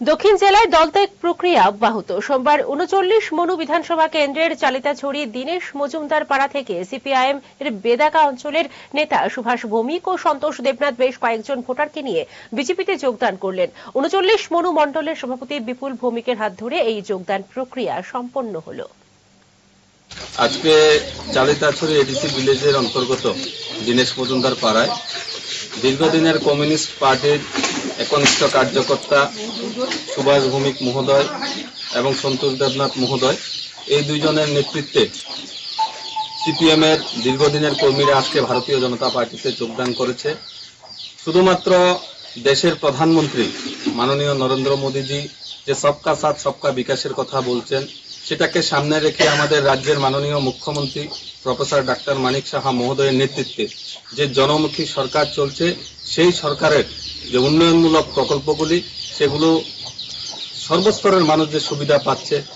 দক্ষিণ জেলায় দলত্যাগ প্রক্রিয়া অব্যাহত। সোমবার ৩৯ মনু বিধানসভা কেন্দ্রের চালিতাছড়ি দীনেশ মজুমদার পাড়া থেকে সিপিআইএম এর বেদাকা অঞ্চলের নেতা সুভাষ ভৌমিক ও সন্তোষ দেবনাথ বেশ কয়েকজন ভোটারকে নিয়ে বিজেপিতে যোগদান করলেন। ৩৯ মনু মণ্ডলের সভাপতি বিপুল ভৌমিকের হাত ধরে এই যোগদান প্রক্রিয়া সম্পন্ন হল। আজকে চালিতাছড়ি এডিসি ভিলেজের অন্তর্গত দীনেশ মজুমদার পাড়ায় দীর্ঘদিনের কমিউনিস্ট পার্টির একনিষ্ঠ কার্যকর্তা সুভাষ ভৌমিক মহোদয় এবং সন্তোষ দেবনাথ মহোদয় এই দুইজনের নেতৃত্বে সিপিএম এর দীর্ঘদিনের কর্মীরা আজকে ভারতীয় জনতা পার্টিতে যোগদান করেছে। শুধুমাত্র দেশের প্রধানমন্ত্রী মাননীয় নরেন্দ্র মোদীজি যে সবকা সাথ সবকা বিকাশের কথা বলছেন, সেটাকে সামনে রেখে আমাদের রাজ্যের মাননীয় মুখ্যমন্ত্রী প্রফেসর ডাক্তার মানিক সাহা মহোদয়ের নেতৃত্বে যে জনমুখী সরকার চলছে, সেই সরকারের যে উন্নয়নমূলক প্রকল্পগুলি সেগুলো সর্বস্তরের মানুষ যে সুবিধা পাচ্ছে